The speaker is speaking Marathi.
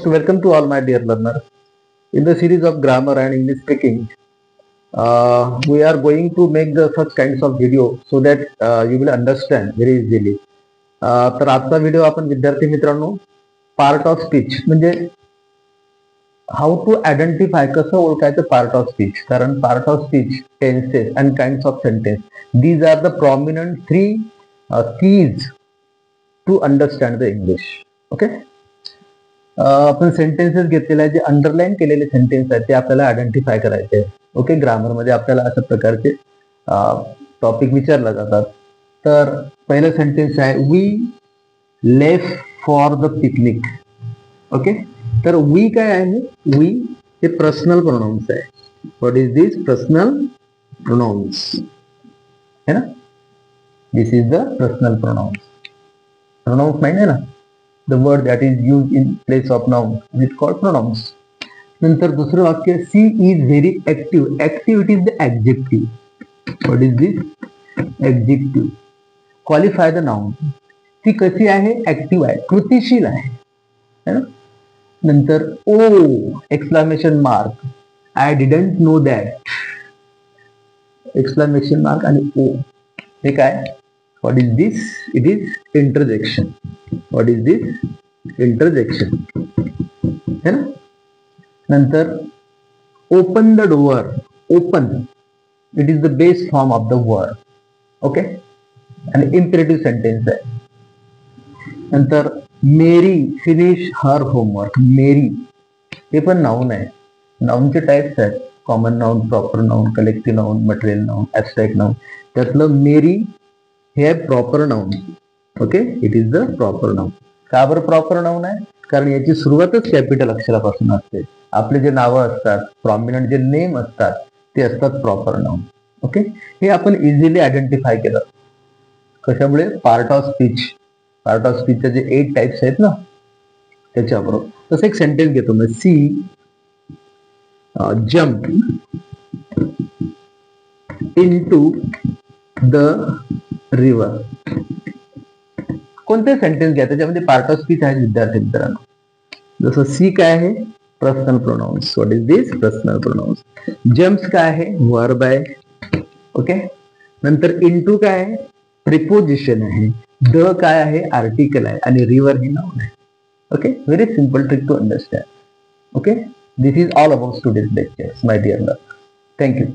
Welcome to all my dear learners. In the series of grammar and English speaking, we are going to make the such kinds of video so that you will understand very easily. तर आजचा व्हिडिओ आपण विद्यार्थी मित्रांनो पार्ट ऑफ स्पीच म्हणजे हाऊ टू आयडेंटिफाय कसं ओळखायचं पार्ट ऑफ स्पीच. कारण part of speech tenses and kinds of sentence these are the prominent 3 keys to understand the English. Okay, आपण सेंटेन्सेस घेतलेले आहे, जे अंडरलाईन केलेले सेंटेन्स आहेत ते आपल्याला आयडेंटिफाय करायचे. ओके, ग्रामरमध्ये आपल्याला अशा प्रकारचे टॉपिक विचारले जातात. तर पहिलं सेंटेन्स आहे we left for the picnic. Okay, तर वी काय आहे? वी हे पर्सनल प्रोनाउन्स आहे. What is this? Personal pronouns है ना. This is the personal pronouns. Pronouns माहिती आहे ना, the word that is used in place of noun is called pronouns. नंतर दुसरं वाक्य she is very active. Active, it is the adjective. What is this? Adjective. Qualify the noun. ती कशी आहे? ऍक्टिव्ह आहे, कृतिशील आहे है ना. नंतर O exclamation mark, I didn't know that. Exclamation mark आणि ओ हे काय? What is this? It is interjection. What is this? Interjection है ना. नंतर open the door. Open, it is the base form of the word. Okay, आणि imperative sentence आहे. नंतर मेरी finish her homework. मेरी हे पण नाउन आहे. नाउनचे टाइप्स आहेत, common noun, proper noun, collective noun, material noun, abstract noun. त्यातलं मेरी हे आहे proper noun. Okay, it is the proper noun. का बरं प्रॉपर नाउन आहे? कारण याची सुरुवातच कॅपिटल अक्षरापासून असते. आपले जे नावं असतात, प्रॉमिनंट जे नेम असतात ते असतात प्रॉपर नाउन. ओके, हे आपण इझिली आयडेंटिफाय केलं. कशामुळे? Part of speech. Part of स्पीचचे जे 8 टाइप्स आहेत ना त्याच्याबरोबर. तसं एक सेंटेन्स घेतो मी. See jump into the river. कोणते सेंटेन्स घ्या त्याच्यामध्ये पार्ट ऑफ स्पीच आहे विद्यार्थी मित्रांनो. जसं सी काय आहे? Personal pronouns. What is this? Personal pronouns. Jumps काय आहे? वर्ब आहे. ओके, नंतर इनटू काय आहे? प्रिपोजिशन आहे. द काय आहे? आर्टिकल आहे. आणि रिव्हर हे नाउन आहे. Okay, very simple trick to understand. Okay, this is all about today's lecture my dear learner. Thank you.